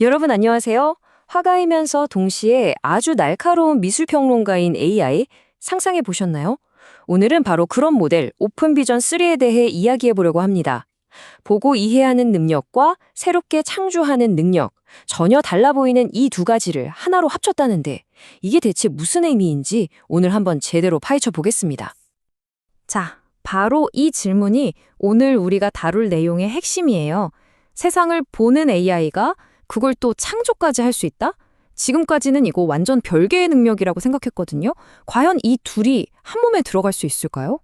여러분 안녕하세요. 화가이면서 동시에 아주 날카로운 미술평론가인 AI 상상해 보셨나요? 오늘은 바로 그런 모델 오픈비전 3에 대해 이야기해 보려고 합니다. 보고 이해하는 능력과 새롭게 창조하는 능력, 전혀 달라 보이는 이 두 가지를 하나로 합쳤다는데 이게 대체 무슨 의미인지 오늘 한번 제대로 파헤쳐 보겠습니다. 자, 바로 이 질문이 오늘 우리가 다룰 내용의 핵심이에요. 세상을 보는 AI가 그걸 또 창조까지 할 수 있다? 지금까지는 이거 완전 별개의 능력이라고 생각했거든요. 과연 이 둘이 한 몸에 들어갈 수 있을까요?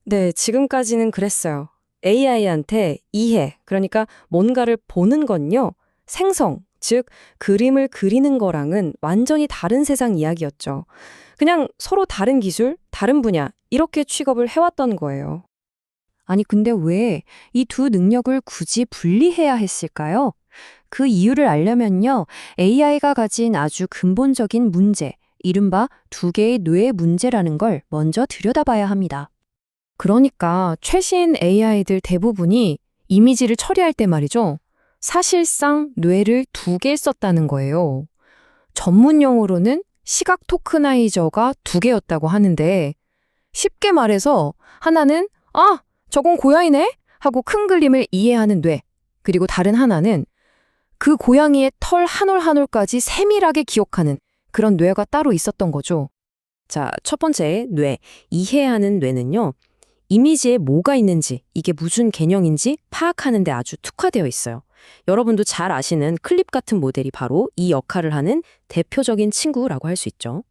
네, 지금까지는 그랬어요. AI한테 이해, 그러니까 뭔가를 보는 건요, 생성, 즉 그림을 그리는 거랑은 완전히 다른 세상 이야기였죠. 그냥 서로 다른 기술, 다른 분야, 이렇게 취급을 해왔던 거예요. 아니, 근데 왜 이 두 능력을 굳이 분리해야 했을까요? 그 이유를 알려면요, AI가 가진 아주 근본적인 문제, 이른바 두 개의 뇌의 문제라는 걸 먼저 들여다봐야 합니다. 그러니까 최신 AI들 대부분이 이미지를 처리할 때 말이죠, 사실상 뇌를 두 개 썼다는 거예요. 전문 용어로는 시각 토크나이저가 두 개였다고 하는데, 쉽게 말해서 하나는 저건 고양이네? 하고 큰 그림을 이해하는 뇌, 그리고 다른 하나는 그 고양이의 털 한 올 한 올까지 세밀하게 기억하는 그런 뇌가 따로 있었던 거죠. 자, 첫 번째 뇌, 이해하는 뇌는요, 이미지에 뭐가 있는지, 이게 무슨 개념인지 파악하는 데 아주 특화되어 있어요. 여러분도 잘 아시는 클립 같은 모델이 바로 이 역할을 하는 대표적인 친구라고 할 수 있죠.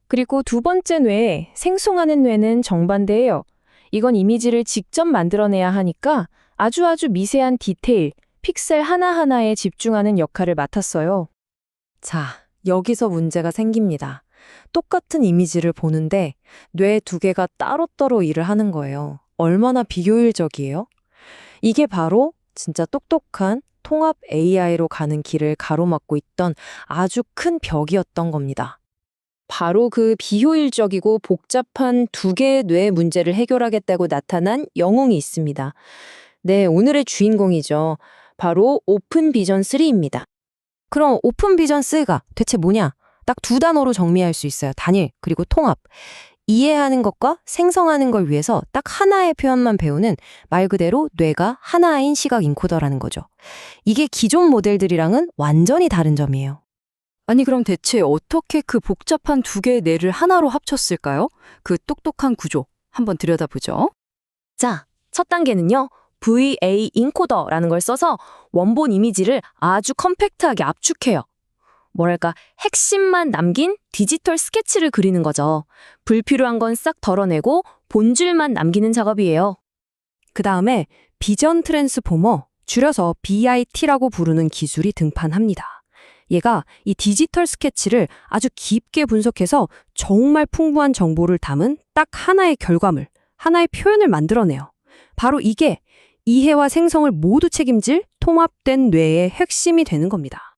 그리고 두 번째 뇌, 생성하는 뇌는 정반대예요. 이건 이미지를 직접 만들어내야 하니까 아주 미세한 디테일, 픽셀 하나하나에 집중하는 역할을 맡았어요. 자, 여기서 문제가 생깁니다. 똑같은 이미지를 보는데 뇌 두 개가 따로따로 일을 하는 거예요. 얼마나 비효율적이에요? 이게 바로 진짜 똑똑한 통합 AI로 가는 길을 가로막고 있던 아주 큰 벽이었던 겁니다. 바로 그 비효율적이고 복잡한 두 개의 뇌 문제를 해결하겠다고 나타난 영웅이 있습니다. 네, 오늘의 주인공이죠. 바로 오픈비전 3입니다. 그럼 오픈비전 3가 대체 뭐냐? 딱 두 단어로 정리할 수 있어요. 단일, 그리고 통합. 이해하는 것과 생성하는 걸 위해서 딱 하나의 표현만 배우는 말 그대로 뇌가 하나인 시각 인코더라는 거죠. 이게 기존 모델들이랑은 완전히 다른 점이에요. 아니, 그럼 대체 어떻게 그 복잡한 두 개의 뇌를 하나로 합쳤을까요? 그 똑똑한 구조 한번 들여다보죠. 자, 첫 단계는요, VA 인코더라는 걸 써서 원본 이미지를 아주 컴팩트하게 압축해요. 뭐랄까, 핵심만 남긴 디지털 스케치를 그리는 거죠. 불필요한 건 싹 덜어내고 본줄만 남기는 작업이에요. 그 다음에 비전 트랜스포머, 줄여서 BIT라고 부르는 기술이 등판합니다. 얘가 이 디지털 스케치를 아주 깊게 분석해서 정말 풍부한 정보를 담은 딱 하나의 결과물, 하나의 표현을 만들어내요. 바로 이게 이해와 생성을 모두 책임질 통합된 뇌의 핵심이 되는 겁니다.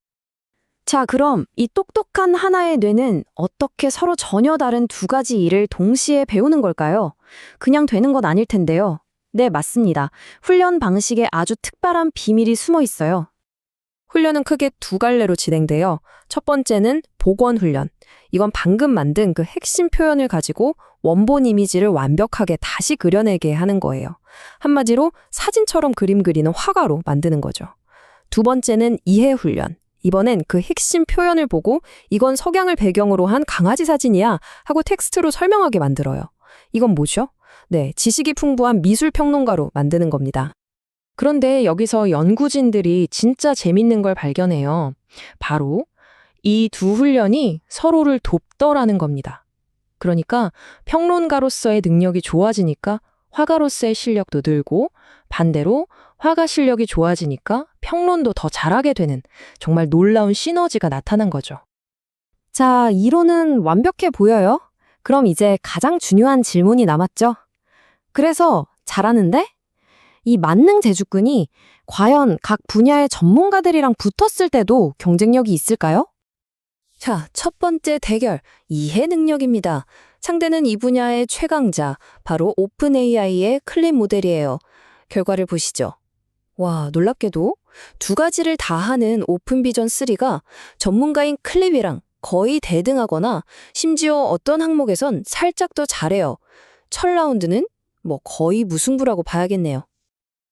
자, 그럼 이 똑똑한 하나의 뇌는 어떻게 서로 전혀 다른 두 가지 일을 동시에 배우는 걸까요? 그냥 되는 건 아닐 텐데요. 네, 맞습니다. 훈련 방식에 아주 특별한 비밀이 숨어 있어요. 훈련은 크게 두 갈래로 진행돼요. 첫 번째는 복원 훈련. 이건 방금 만든 그 핵심 표현을 가지고 원본 이미지를 완벽하게 다시 그려내게 하는 거예요. 한마디로 사진처럼 그림 그리는 화가로 만드는 거죠. 두 번째는 이해 훈련. 이번엔 그 핵심 표현을 보고 이건 석양을 배경으로 한 강아지 사진이야 하고 텍스트로 설명하게 만들어요. 이건 뭐죠? 네, 지식이 풍부한 미술 평론가로 만드는 겁니다. 그런데 여기서 연구진들이 진짜 재밌는 걸 발견해요. 바로 이 두 훈련이 서로를 돕더라는 겁니다. 그러니까 평론가로서의 능력이 좋아지니까 화가로서의 실력도 늘고, 반대로 화가 실력이 좋아지니까 평론도 더 잘하게 되는 정말 놀라운 시너지가 나타난 거죠. 자, 이론은 완벽해 보여요. 그럼 이제 가장 중요한 질문이 남았죠. 그래서 잘하는데? 이 만능 제주꾼이 과연 각 분야의 전문가들이랑 붙었을 때도 경쟁력이 있을까요? 자, 첫 번째 대결, 이해 능력입니다. 상대는 이 분야의 최강자, 바로 오픈 AI의 클립 모델이에요. 결과를 보시죠. 와, 놀랍게도 두 가지를 다 하는 오픈비전 3가 전문가인 클립이랑 거의 대등하거나 심지어 어떤 항목에선 살짝 더 잘해요. 첫 라운드는 뭐 거의 무승부라고 봐야겠네요.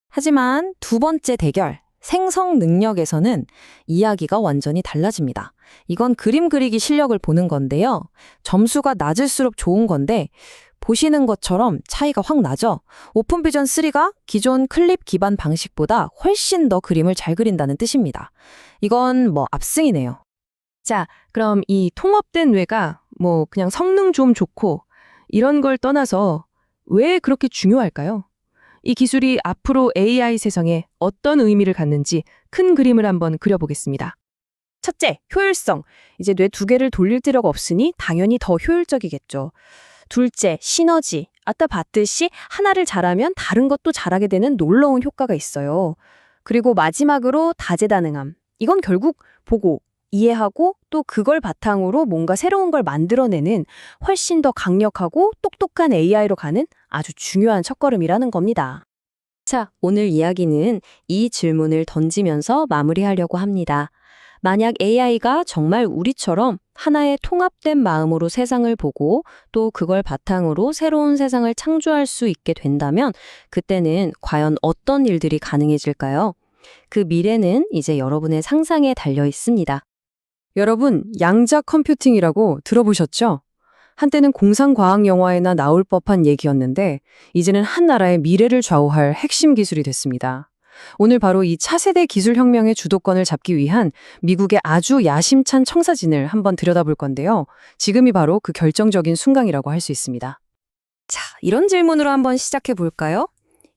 하지만 두 번째 대결, 생성 능력에서는 이야기가 완전히 달라집니다. 이건 그림 그리기 실력을 보는 건데요. 점수가 낮을수록 좋은 건데 보시는 것처럼 차이가 확 나죠. 오픈비전 3가 기존 클립 기반 방식보다 훨씬 더 그림을 잘 그린다는 뜻입니다. 이건 뭐 압승이네요. 자, 그럼 이 통합된 뇌가 뭐 그냥 성능 좀 좋고 이런 걸 떠나서 왜 그렇게 중요할까요? 이 기술이 앞으로 AI 세상에 어떤 의미를 갖는지 큰 그림을 한번 그려보겠습니다. 첫째, 효율성. 이제 뇌 두 개를 돌릴 필요가 없으니 당연히 더 효율적이겠죠. 둘째, 시너지. 아까 봤듯이 하나를 잘하면 다른 것도 잘하게 되는 놀라운 효과가 있어요. 그리고 마지막으로 다재다능함. 이건 결국 보고, 이해하고 또 그걸 바탕으로 뭔가 새로운 걸 만들어내는 훨씬 더 강력하고 똑똑한 AI로 가는 아주 중요한 첫걸음이라는 겁니다. 자, 오늘 이야기는 이 질문을 던지면서 마무리하려고 합니다. 만약 AI가 정말 우리처럼 하나의 통합된 마음으로 세상을 보고 또 그걸 바탕으로 새로운 세상을 창조할 수 있게 된다면 그때는 과연 어떤 일들이 가능해질까요? 그 미래는 이제 여러분의 상상에 달려 있습니다. 여러분, 양자 컴퓨팅이라고 들어보셨죠? 한때는 공상과학 영화에나 나올 법한 얘기였는데 이제는 한 나라의 미래를 좌우할 핵심 기술이 됐습니다. 오늘 바로 이 차세대 기술혁명의 주도권을 잡기 위한 미국의 아주 야심찬 청사진을 한번 들여다볼 건데요. 지금이 바로 그 결정적인 순간이라고 할 수 있습니다. 자, 이런 질문으로 한번 시작해 볼까요?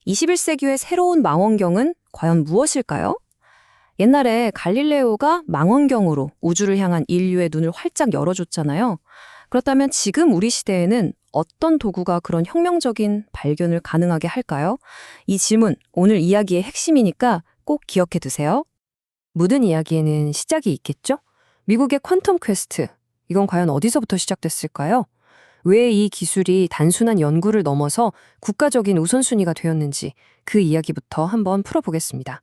21세기의 새로운 망원경은 과연 무엇일까요? 옛날에 갈릴레오가 망원경으로 우주를 향한 인류의 눈을 활짝 열어줬잖아요. 그렇다면 지금 우리 시대에는 어떤 도구가 그런 혁명적인 발견을 가능하게 할까요? 이 질문, 오늘 이야기의 핵심이니까 꼭 기억해 두세요. 모든 이야기에는 시작이 있겠죠? 미국의 퀀텀 퀘스트, 이건 과연 어디서부터 시작됐을까요? 왜 이 기술이 단순한 연구를 넘어서 국가적인 우선순위가 되었는지 그 이야기부터 한번 풀어보겠습니다.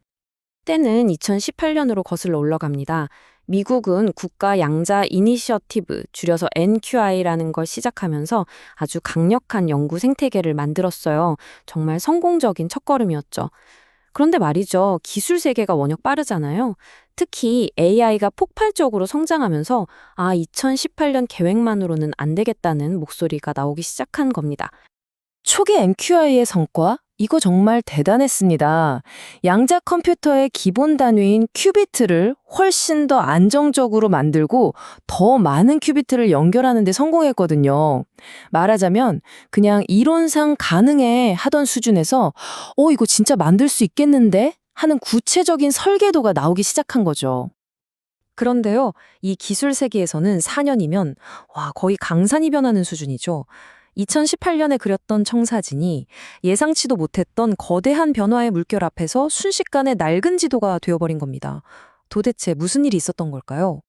때는 2018년으로 거슬러 올라갑니다. 미국은 국가 양자 이니셔티브, 줄여서 NQI라는 걸 시작하면서 아주 강력한 연구 생태계를 만들었어요. 정말 성공적인 첫걸음이었죠. 그런데 말이죠. 기술 세계가 워낙 빠르잖아요. 특히 AI가 폭발적으로 성장하면서 2018년 계획만으로는 안 되겠다는 목소리가 나오기 시작한 겁니다. 초기 NQI의 성과? 이거 정말 대단했습니다. 양자 컴퓨터의 기본 단위인 큐비트를 훨씬 더 안정적으로 만들고 더 많은 큐비트를 연결하는 데 성공했거든요. 말하자면 그냥 이론상 가능해 하던 수준에서 이거 진짜 만들 수 있겠는데? 하는 구체적인 설계도가 나오기 시작한 거죠. 그런데요, 이 기술 세계에서는 4년이면 거의 강산이 변하는 수준이죠. 2018년에 그렸던 청사진이 예상치도 못했던 거대한 변화의 물결 앞에서 순식간에 낡은 지도가 되어버린 겁니다. 도대체 무슨 일이 있었던 걸까요?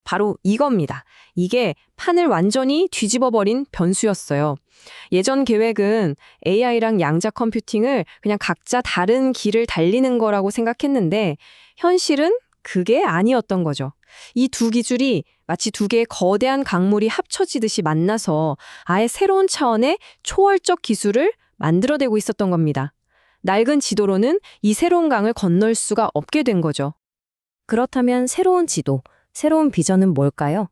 바로 이겁니다. 이게 판을 완전히 뒤집어버린 변수였어요. 예전 계획은 AI랑 양자 컴퓨팅을 그냥 각자 다른 길을 달리는 거라고 생각했는데 현실은 그게 아니었던 거죠. 이 두 기술이 마치 두 개의 거대한 강물이 합쳐지듯이 만나서 아예 새로운 차원의 초월적 기술을 만들어내고 있었던 겁니다. 낡은 지도로는 이 새로운 강을 건널 수가 없게 된 거죠. 그렇다면 새로운 지도, 새로운 비전은 뭘까요?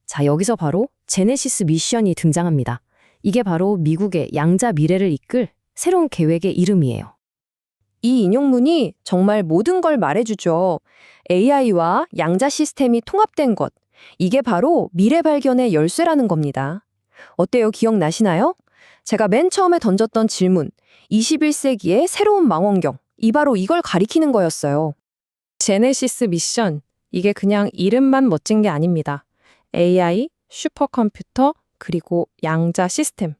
자, 여기서 바로 제네시스 미션이 등장합니다. 이게 바로 미국의 양자 미래를 이끌 새로운 계획의 이름이에요. 이 인용문이 정말 모든 걸 말해주죠. AI와 양자 시스템이 통합된 것. 이게 바로 미래 발견의 열쇠라는 겁니다. 어때요? 기억나시나요? 제가 맨 처음에 던졌던 질문, 21세기의 새로운 망원경. 이 바로 이걸 가리키는 거였어요. 제네시스 미션. 이게 그냥 이름만 멋진 게 아닙니다. AI, 슈퍼컴퓨터, 그리고 양자 시스템.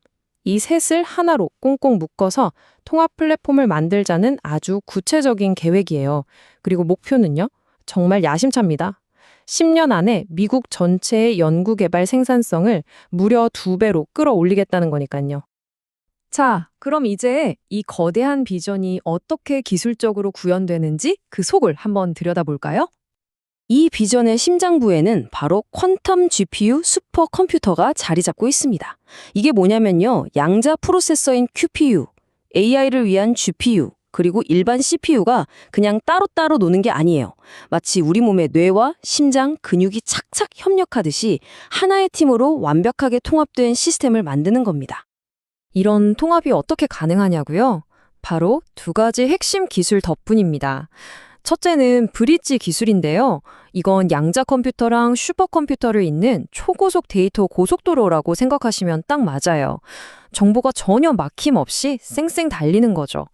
이 셋을 하나로 꽁꽁 묶어서 통합 플랫폼을 만들자는 아주 구체적인 계획이에요. 그리고 목표는요? 정말 야심차입니다. 10년 안에 미국 전체의 연구개발 생산성을 무려 2배로 끌어올리겠다는 거니까요. 자, 그럼 이제 이 거대한 비전이 어떻게 기술적으로 구현되는지 그 속을 한번 들여다볼까요? 이 비전의 심장부에는 바로 퀀텀 GPU 슈퍼컴퓨터가 자리 잡고 있습니다. 이게 뭐냐면요. 양자 프로세서인 QPU, AI를 위한 GPU, 그리고 일반 CPU가 그냥 따로따로 노는 게 아니에요. 마치 우리 몸의 뇌와 심장, 근육이 착착 협력하듯이 하나의 팀으로 완벽하게 통합된 시스템을 만드는 겁니다. 이런 통합이 어떻게 가능하냐고요? 바로 두 가지 핵심 기술 덕분입니다. 첫째는 브릿지 기술인데요. 이건 양자 컴퓨터랑 슈퍼컴퓨터를 잇는 초고속 데이터 고속도로라고 생각하시면 딱 맞아요. 정보가 전혀 막힘없이 쌩쌩 달리는 거죠.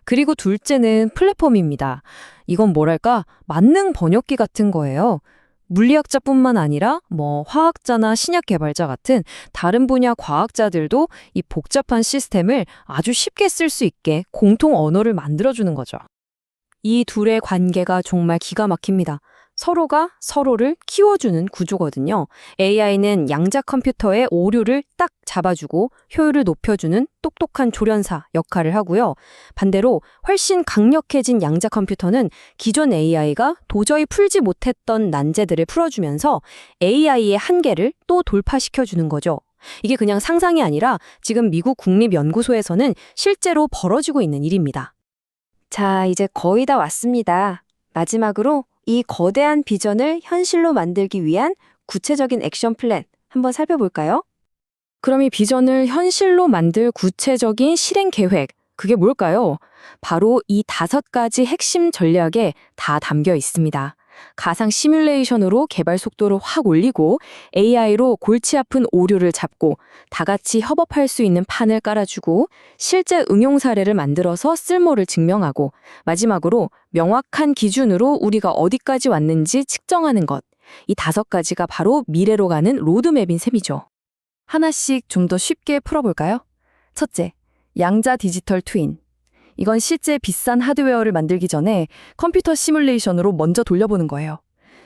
그리고 둘째는 플랫폼입니다. 이건 뭐랄까 만능 번역기 같은 거예요. 물리학자뿐만 아니라 화학자나 신약 개발자 같은 다른 분야 과학자들도 이 복잡한 시스템을 아주 쉽게 쓸 수 있게 공통 언어를 만들어주는 거죠. 이 둘의 관계가 정말 기가 막힙니다. 서로가 서로를 키워주는 구조거든요. AI는 양자 컴퓨터의 오류를 딱 잡아주고 효율을 높여주는 똑똑한 조련사 역할을 하고요. 반대로 훨씬 강력해진 양자 컴퓨터는 기존 AI가 도저히 풀지 못했던 난제들을 풀어주면서 AI의 한계를 또 돌파시켜주는 거죠. 이게 그냥 상상이 아니라 지금 미국 국립연구소에서는 실제로 벌어지고 있는 일입니다. 자, 이제 거의 다 왔습니다. 마지막으로 이 거대한 비전을 현실로 만들기 위한 구체적인 액션 플랜 한번 살펴볼까요? 그럼 이 비전을 현실로 만들 구체적인 실행 계획, 그게 뭘까요? 바로 이 5가지 핵심 전략에 다 담겨 있습니다. 가상 시뮬레이션으로 개발 속도를 확 올리고 AI로 골치 아픈 오류를 잡고 다 같이 협업할 수 있는 판을 깔아주고 실제 응용 사례를 만들어서 쓸모를 증명하고 마지막으로 명확한 기준으로 우리가 어디까지 왔는지 측정하는 것. 이 5가지가 바로 미래로 가는 로드맵인 셈이죠. 하나씩 좀 더 쉽게 풀어볼까요? 첫째, 양자 디지털 트윈. 이건 실제 비싼 하드웨어를 만들기 전에 컴퓨터 시뮬레이션으로 먼저 돌려보는 거예요.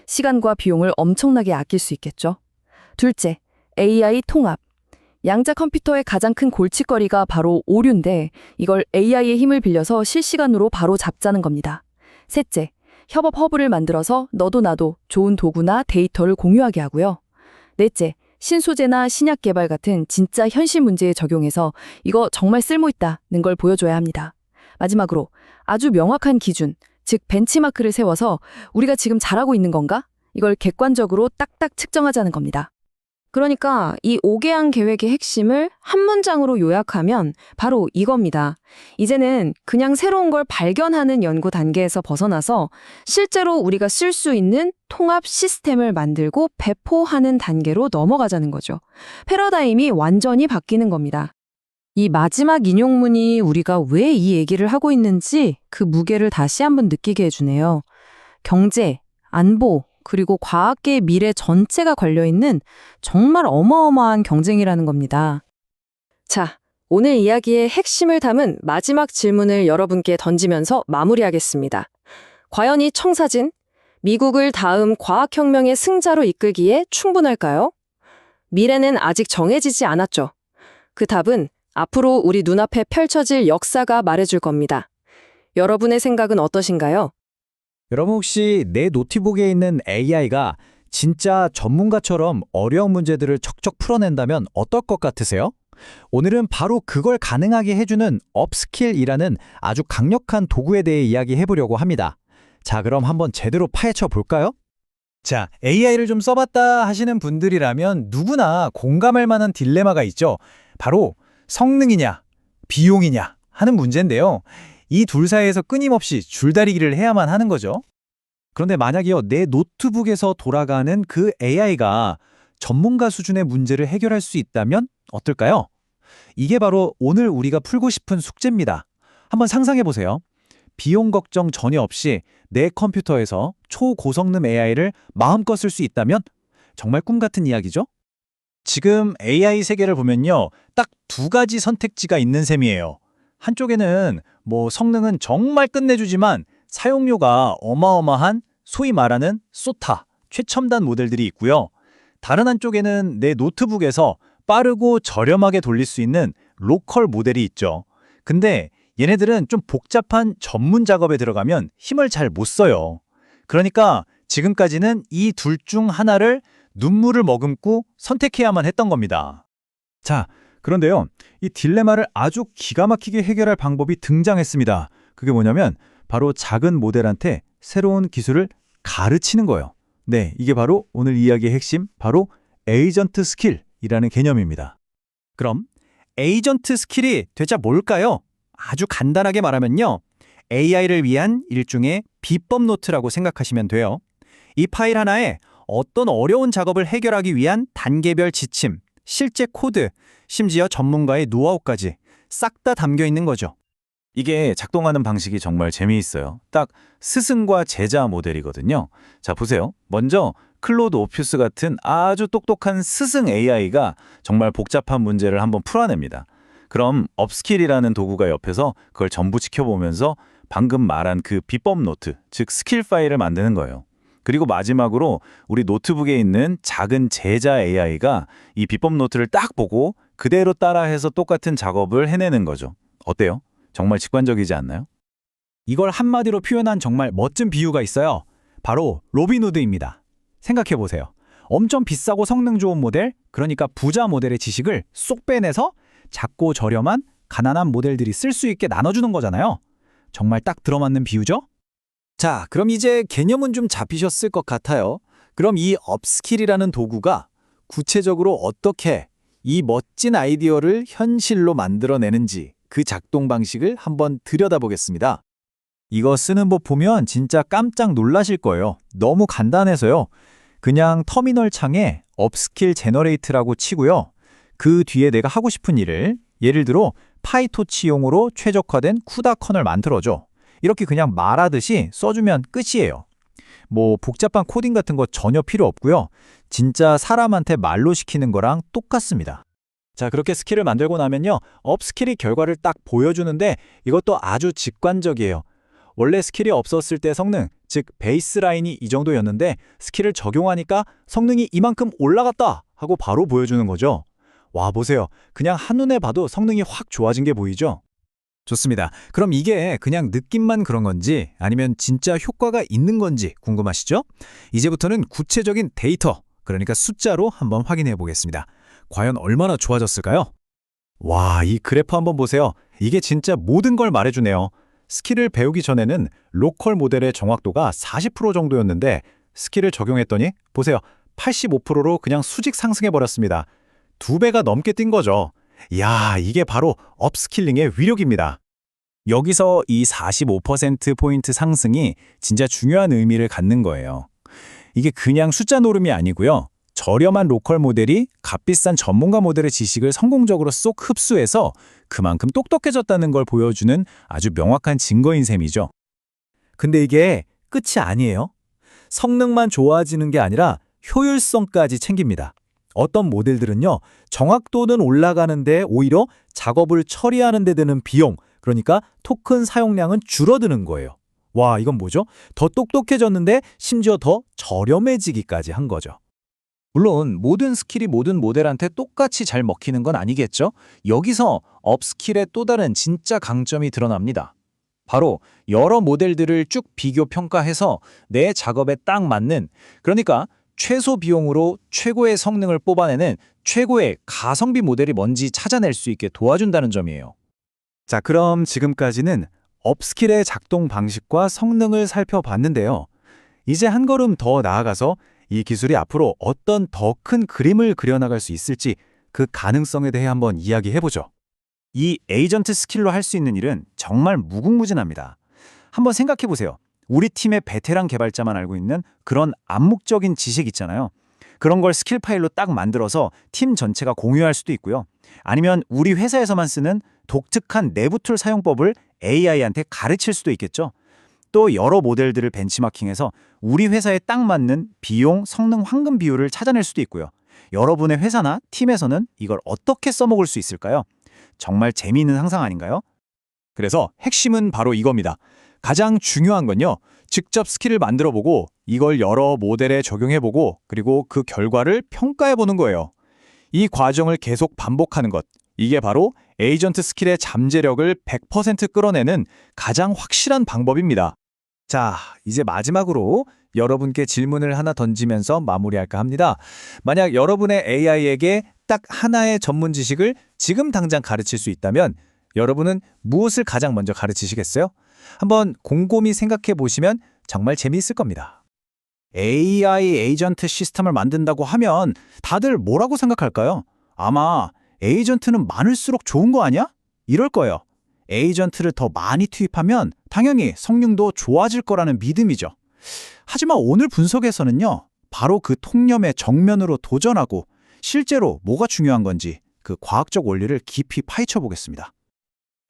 시간과 비용을 엄청나게 아낄 수 있겠죠. 둘째, AI 통합. 양자 컴퓨터의 가장 큰 골칫거리가 바로 오류인데 이걸 AI의 힘을 빌려서 실시간으로 바로 잡자는 겁니다. 셋째, 협업 허브를 만들어서 너도 나도 좋은 도구나 데이터를 공유하게 하고요. 넷째, 신소재나 신약 개발 같은 진짜 현실 문제에 적용해서 이거 정말 쓸모있다는 걸 보여줘야 합니다. 마지막으로 아주 명확한 기준, 즉 벤치마크를 세워서 우리가 지금 잘하고 있는 건가? 이걸 객관적으로 딱딱 측정하자는 겁니다. 그러니까 이 5개항 계획의 핵심을 한 문장으로 요약하면 바로 이겁니다. 이제는 그냥 새로운 걸 발견하는 연구 단계에서 벗어나서 실제로 우리가 쓸 수 있는 통합 시스템을 만들고 배포하는 단계로 넘어가자는 거죠. 패러다임이 완전히 바뀌는 겁니다. 이 마지막 인용문이 우리가 왜 이 얘기를 하고 있는지 그 무게를 다시 한번 느끼게 해주네요. 경제, 안보, 그리고 과학계의 미래 전체가 걸려있는 정말 어마어마한 경쟁이라는 겁니다. 자, 오늘 이야기의 핵심을 담은 마지막 질문을 여러분께 던지면서 마무리하겠습니다. 과연 이 청사진, 미국을 다음 과학혁명의 승자로 이끌기에 충분할까요? 미래는 아직 정해지지 않았죠. 그 답은 앞으로 우리 눈앞에 펼쳐질 역사가 말해줄 겁니다. 여러분의 생각은 어떠신가요? 여러분 혹시 내 노트북에 있는 AI가 진짜 전문가처럼 어려운 문제들을 척척 풀어낸다면 어떨 것 같으세요? 오늘은 바로 그걸 가능하게 해주는 업스킬이라는 아주 강력한 도구에 대해 이야기해보려고 합니다. 자, 그럼 한번 제대로 파헤쳐 볼까요? 자, AI를 좀 써봤다 하시는 분들이라면 누구나 공감할 만한 딜레마가 있죠. 바로 성능이냐, 비용이냐 하는 문제인데요. 이 둘 사이에서 끊임없이 줄다리기를 해야만 하는 거죠. 그런데 만약에요, 내 노트북에서 돌아가는 그 AI가 전문가 수준의 문제를 해결할 수 있다면 어떨까요? 이게 바로 오늘 우리가 풀고 싶은 숙제입니다. 한번 상상해 보세요. 비용 걱정 전혀 없이 내 컴퓨터에서 초고성능 AI를 마음껏 쓸 수 있다면 정말 꿈 같은 이야기죠? 지금 AI 세계를 보면요. 딱 2가지 선택지가 있는 셈이에요. 한쪽에는 성능은 정말 끝내주지만 사용료가 어마어마한 소위 말하는 소타, 최첨단 모델들이 있고요. 다른 한쪽에는 내 노트북에서 빠르고 저렴하게 돌릴 수 있는 로컬 모델이 있죠. 근데 얘네들은 좀 복잡한 전문 작업에 들어가면 힘을 잘 못 써요. 그러니까 지금까지는 이 둘 중 하나를 눈물을 머금고 선택해야만 했던 겁니다. 자, 그런데요. 이 딜레마를 아주 기가 막히게 해결할 방법이 등장했습니다. 그게 뭐냐면 바로 작은 모델한테 새로운 기술을 가르치는 거예요. 네, 이게 바로 오늘 이야기의 핵심, 바로 에이전트 스킬이라는 개념입니다. 그럼 에이전트 스킬이 대체 뭘까요? 아주 간단하게 말하면요. AI를 위한 일종의 비법 노트라고 생각하시면 돼요. 이 파일 하나에 어떤 어려운 작업을 해결하기 위한 단계별 지침, 실제 코드, 심지어 전문가의 노하우까지 싹 다 담겨 있는 거죠. 이게 작동하는 방식이 정말 재미있어요. 딱 스승과 제자 모델이거든요. 자, 보세요. 먼저 클로드 오퓨스 같은 아주 똑똑한 스승 AI가 정말 복잡한 문제를 한번 풀어냅니다. 그럼 업스킬이라는 도구가 옆에서 그걸 전부 지켜보면서 방금 말한 그 비법 노트, 즉 스킬 파일을 만드는 거예요. 그리고 마지막으로 우리 노트북에 있는 작은 제자 AI가 이 비법 노트를 딱 보고 그대로 따라해서 똑같은 작업을 해내는 거죠. 어때요? 정말 직관적이지 않나요? 이걸 한마디로 표현한 정말 멋진 비유가 있어요. 바로 로빈후드입니다. 생각해보세요. 엄청 비싸고 성능 좋은 모델, 그러니까 부자 모델의 지식을 쏙 빼내서 작고 저렴한 가난한 모델들이 쓸 수 있게 나눠주는 거잖아요. 정말 딱 들어맞는 비유죠? 자, 그럼 이제 개념은 좀 잡히셨을 것 같아요. 그럼 이 업스킬이라는 도구가 구체적으로 어떻게 이 멋진 아이디어를 현실로 만들어내는지 그 작동 방식을 한번 들여다보겠습니다. 이거 쓰는 법 보면 진짜 깜짝 놀라실 거예요. 너무 간단해서요. 그냥 터미널 창에 업스킬 제너레이트라고 치고요. 그 뒤에 내가 하고 싶은 일을 예를 들어 파이토치용으로 최적화된 쿠다 커널 만들어줘. 이렇게 그냥 말하듯이 써주면 끝이에요. 뭐 복잡한 코딩 같은 거 전혀 필요 없고요. 진짜 사람한테 말로 시키는 거랑 똑같습니다. 자, 그렇게 스킬을 만들고 나면요. 업스킬이 결과를 딱 보여주는데 이것도 아주 직관적이에요. 원래 스킬이 없었을 때 성능, 즉 베이스라인이 이 정도였는데 스킬을 적용하니까 성능이 이만큼 올라갔다 하고 바로 보여주는 거죠. 와, 보세요. 그냥 한눈에 봐도 성능이 확 좋아진 게 보이죠? 좋습니다. 그럼 이게 그냥 느낌만 그런 건지 아니면 진짜 효과가 있는 건지 궁금하시죠? 이제부터는 구체적인 데이터, 그러니까 숫자로 한번 확인해 보겠습니다. 과연 얼마나 좋아졌을까요? 와, 이 그래프 한번 보세요. 이게 진짜 모든 걸 말해주네요. 스킬을 배우기 전에는 로컬 모델의 정확도가 40% 정도였는데 스킬을 적용했더니 보세요. 85%로 그냥 수직 상승해버렸습니다. 2배가 넘게 뛴 거죠. 이야, 이게 바로 업스킬링의 위력입니다. 여기서 이 45%포인트 상승이 진짜 중요한 의미를 갖는 거예요. 이게 그냥 숫자 노름이 아니고요. 저렴한 로컬 모델이 값비싼 전문가 모델의 지식을 성공적으로 쏙 흡수해서 그만큼 똑똑해졌다는 걸 보여주는 아주 명확한 증거인 셈이죠. 근데 이게 끝이 아니에요. 성능만 좋아지는 게 아니라 효율성까지 챙깁니다. 어떤 모델들은요, 정확도는 올라가는데 오히려 작업을 처리하는 데 드는 비용, 그러니까 토큰 사용량은 줄어드는 거예요. 와, 이건 뭐죠? 더 똑똑해졌는데 심지어 더 저렴해지기까지 한 거죠. 물론 모든 스킬이 모든 모델한테 똑같이 잘 먹히는 건 아니겠죠? 여기서 업스킬의 또 다른 진짜 강점이 드러납니다. 바로 여러 모델들을 쭉 비교 평가해서 내 작업에 딱 맞는, 그러니까 최소 비용으로 최고의 성능을 뽑아내는 최고의 가성비 모델이 뭔지 찾아낼 수 있게 도와준다는 점이에요. 자, 그럼 지금까지는 업스킬의 작동 방식과 성능을 살펴봤는데요. 이제 한 걸음 더 나아가서 이 기술이 앞으로 어떤 더 큰 그림을 그려나갈 수 있을지 그 가능성에 대해 한번 이야기해보죠. 이 에이전트 스킬로 할 수 있는 일은 정말 무궁무진합니다. 한번 생각해보세요. 우리 팀의 베테랑 개발자만 알고 있는 그런 암묵적인 지식 있잖아요. 그런 걸 스킬 파일로 딱 만들어서 팀 전체가 공유할 수도 있고요. 아니면 우리 회사에서만 쓰는 독특한 내부 툴 사용법을 AI한테 가르칠 수도 있겠죠. 또 여러 모델들을 벤치마킹해서 우리 회사에 딱 맞는 비용, 성능, 황금 비율을 찾아낼 수도 있고요. 여러분의 회사나 팀에서는 이걸 어떻게 써먹을 수 있을까요? 정말 재미있는 상상 아닌가요? 그래서 핵심은 바로 이겁니다. 가장 중요한 건요. 직접 스킬을 만들어보고 이걸 여러 모델에 적용해보고 그리고 그 결과를 평가해보는 거예요. 이 과정을 계속 반복하는 것. 이게 바로 에이전트 스킬의 잠재력을 100% 끌어내는 가장 확실한 방법입니다. 자, 이제 마지막으로 여러분께 질문을 하나 던지면서 마무리할까 합니다. 만약 여러분의 AI에게 딱 하나의 전문 지식을 지금 당장 가르칠 수 있다면 여러분은 무엇을 가장 먼저 가르치시겠어요? 한번 곰곰이 생각해 보시면 정말 재미있을 겁니다. AI 에이전트 시스템을 만든다고 하면 다들 뭐라고 생각할까요? 아마 에이전트는 많을수록 좋은 거 아니야? 이럴 거예요. 에이전트를 더 많이 투입하면 당연히 성능도 좋아질 거라는 믿음이죠. 하지만 오늘 분석에서는요, 바로 그 통념에 정면으로 도전하고 실제로 뭐가 중요한 건지 그 과학적 원리를 깊이 파헤쳐 보겠습니다.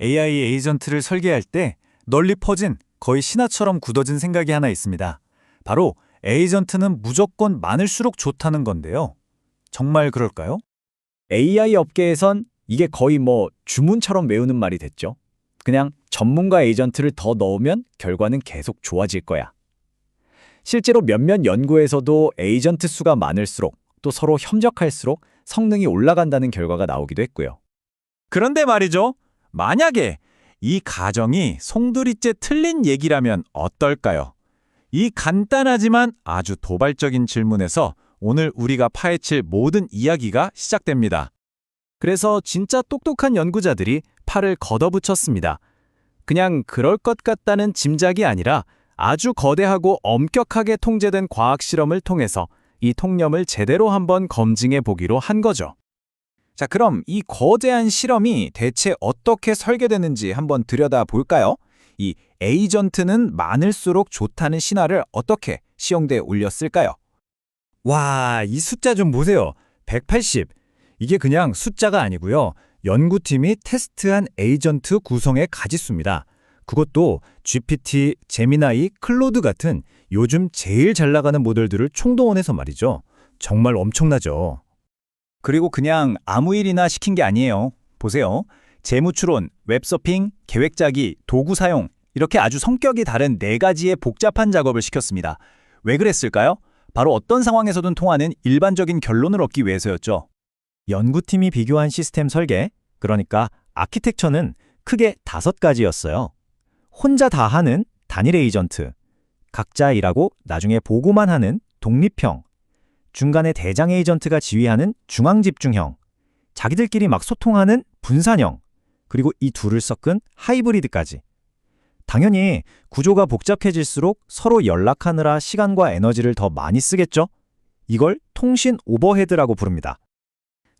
AI 에이전트를 설계할 때 널리 퍼진 거의 신화처럼 굳어진 생각이 하나 있습니다. 바로 에이전트는 무조건 많을수록 좋다는 건데요. 정말 그럴까요? AI 업계에선 이게 거의 주문처럼 외우는 말이 됐죠. 그냥 전문가 에이전트를 더 넣으면 결과는 계속 좋아질 거야. 실제로 몇몇 연구에서도 에이전트 수가 많을수록 또 서로 협력할수록 성능이 올라간다는 결과가 나오기도 했고요. 그런데 말이죠. 만약에 이 가정이 송두리째 틀린 얘기라면 어떨까요? 이 간단하지만 아주 도발적인 질문에서 오늘 우리가 파헤칠 모든 이야기가 시작됩니다. 그래서 진짜 똑똑한 연구자들이 팔을 걷어붙였습니다. 그냥 그럴 것 같다는 짐작이 아니라 아주 거대하고 엄격하게 통제된 과학 실험을 통해서 이 통념을 제대로 한번 검증해 보기로 한 거죠. 자, 그럼 이 거대한 실험이 대체 어떻게 설계되는지 한번 들여다볼까요? 이 에이전트는 많을수록 좋다는 신화를 어떻게 시험대에 올렸을까요? 와, 이 숫자 좀 보세요. 180. 이게 그냥 숫자가 아니고요. 연구팀이 테스트한 에이전트 구성의 가지수입니다. 그것도 GPT, 제미나이, 클로드 같은 요즘 제일 잘 나가는 모델들을 총동원해서 말이죠. 정말 엄청나죠. 그리고 그냥 아무 일이나 시킨 게 아니에요. 보세요. 재무추론, 웹서핑, 계획 짜기, 도구 사용 이렇게 아주 성격이 다른 4가지의 복잡한 작업을 시켰습니다. 왜 그랬을까요? 바로 어떤 상황에서든 통하는 일반적인 결론을 얻기 위해서였죠. 연구팀이 비교한 시스템 설계, 그러니까 아키텍처는 크게 5가지였어요. 혼자 다 하는 단일 에이전트, 각자 일하고 나중에 보고만 하는 독립형, 중간에 대장 에이전트가 지휘하는 중앙집중형, 자기들끼리 막 소통하는 분산형, 그리고 이 둘을 섞은 하이브리드까지. 당연히 구조가 복잡해질수록 서로 연락하느라 시간과 에너지를 더 많이 쓰겠죠? 이걸 통신 오버헤드라고 부릅니다.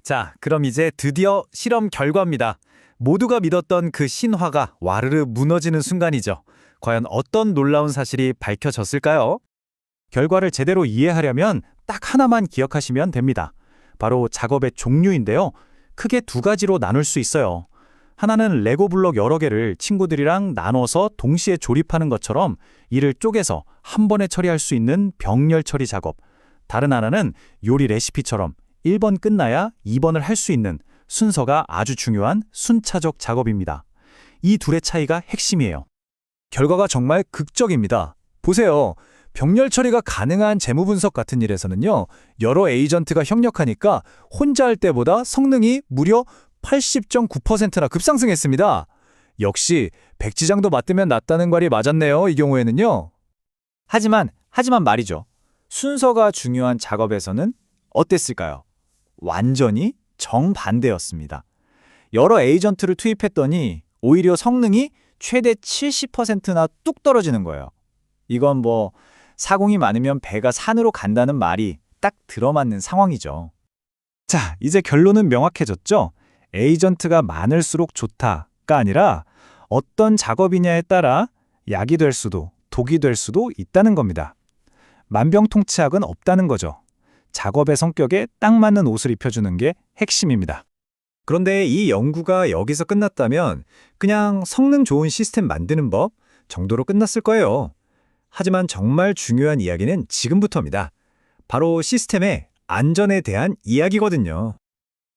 자, 그럼 이제 드디어 실험 결과입니다. 모두가 믿었던 그 신화가 와르르 무너지는 순간이죠. 과연 어떤 놀라운 사실이 밝혀졌을까요? 결과를 제대로 이해하려면 딱 하나만 기억하시면 됩니다. 바로 작업의 종류인데요. 크게 2가지로 나눌 수 있어요. 하나는 레고 블록 여러 개를 친구들이랑 나눠서 동시에 조립하는 것처럼 일을 쪼개서 한 번에 처리할 수 있는 병렬 처리 작업. 다른 하나는 요리 레시피처럼 1번 끝나야 2번을 할 수 있는 순서가 아주 중요한 순차적 작업입니다. 이 둘의 차이가 핵심이에요. 결과가 정말 극적입니다. 보세요. 병렬 처리가 가능한 재무 분석 같은 일에서는요, 여러 에이전트가 협력하니까 혼자 할 때보다 성능이 무려 80.9%나 급상승했습니다. 역시 백지장도 맞으면 낫다는 말이 맞았네요, 이 경우에는요. 하지만 말이죠. 순서가 중요한 작업에서는 어땠을까요? 완전히 정반대였습니다. 여러 에이전트를 투입했더니 오히려 성능이 최대 70%나 뚝 떨어지는 거예요. 이건 사공이 많으면 배가 산으로 간다는 말이 딱 들어맞는 상황이죠. 자, 이제 결론은 명확해졌죠? 에이전트가 많을수록 좋다가 아니라 어떤 작업이냐에 따라 약이 될 수도 독이 될 수도 있다는 겁니다. 만병통치약은 없다는 거죠. 작업의 성격에 딱 맞는 옷을 입혀주는 게 핵심입니다. 그런데 이 연구가 여기서 끝났다면 그냥 성능 좋은 시스템 만드는 법 정도로 끝났을 거예요. 하지만 정말 중요한 이야기는 지금부터입니다. 바로 시스템의 안전에 대한 이야기거든요.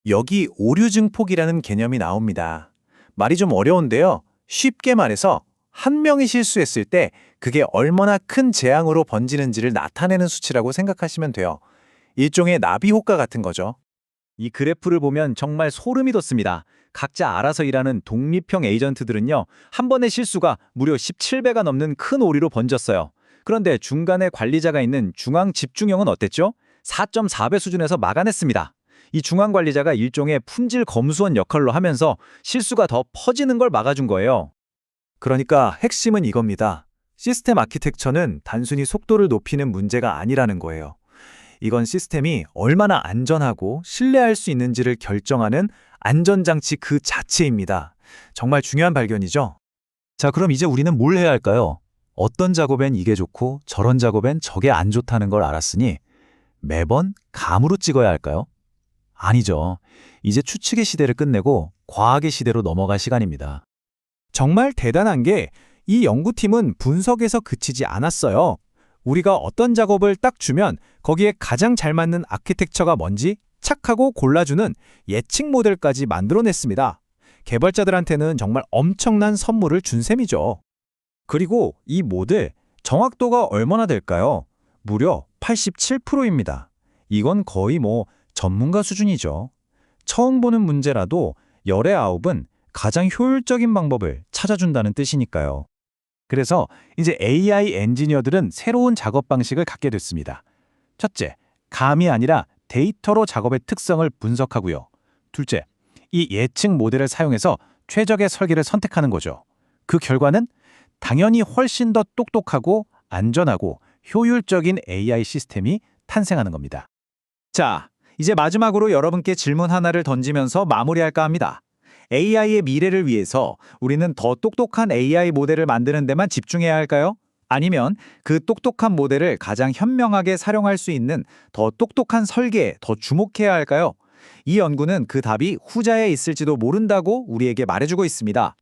여기 오류 증폭이라는 개념이 나옵니다. 말이 좀 어려운데요. 쉽게 말해서 한 명이 실수했을 때 그게 얼마나 큰 재앙으로 번지는지를 나타내는 수치라고 생각하시면 돼요. 일종의 나비 효과 같은 거죠. 이 그래프를 보면 정말 소름이 돋습니다. 각자 알아서 일하는 독립형 에이전트들은요, 한 번의 실수가 무려 17배가 넘는 큰 오리로 번졌어요. 그런데 중간에 관리자가 있는 중앙 집중형은 어땠죠? 4.4배 수준에서 막아냈습니다. 이 중앙 관리자가 일종의 품질 검수원 역할로 하면서 실수가 더 퍼지는 걸 막아준 거예요. 그러니까 핵심은 이겁니다. 시스템 아키텍처는 단순히 속도를 높이는 문제가 아니라는 거예요. 이건 시스템이 얼마나 안전하고 신뢰할 수 있는지를 결정하는 안전장치 그 자체입니다. 정말 중요한 발견이죠? 자, 그럼 이제 우리는 뭘 해야 할까요? 어떤 작업엔 이게 좋고 저런 작업엔 저게 안 좋다는 걸 알았으니 매번 감으로 찍어야 할까요? 아니죠. 이제 추측의 시대를 끝내고 과학의 시대로 넘어갈 시간입니다. 정말 대단한 게 이 연구팀은 분석에서 그치지 않았어요. 우리가 어떤 작업을 딱 주면 거기에 가장 잘 맞는 아키텍처가 뭔지 착하고 골라주는 예측 모델까지 만들어냈습니다. 개발자들한테는 정말 엄청난 선물을 준 셈이죠. 그리고 이 모델 정확도가 얼마나 될까요? 무려 87%입니다. 이건 거의 전문가 수준이죠. 처음 보는 문제라도 열의 9은 가장 효율적인 방법을 찾아준다는 뜻이니까요. 그래서 이제 AI 엔지니어들은 새로운 작업 방식을 갖게 됐습니다. 첫째, 감이 아니라 데이터로 작업의 특성을 분석하고요. 둘째, 이 예측 모델을 사용해서 최적의 설계를 선택하는 거죠. 그 결과는 당연히 훨씬 더 똑똑하고 안전하고 효율적인 AI 시스템이 탄생하는 겁니다. 자, 이제 마지막으로 여러분께 질문 하나를 던지면서 마무리할까 합니다. AI의 미래를 위해서 우리는 더 똑똑한 AI 모델을 만드는 데만 집중해야 할까요? 아니면 그 똑똑한 모델을 가장 현명하게 사용할 수 있는 더 똑똑한 설계에 더 주목해야 할까요? 이 연구는 그 답이 후자에 있을지도 모른다고 우리에게 말해주고 있습니다.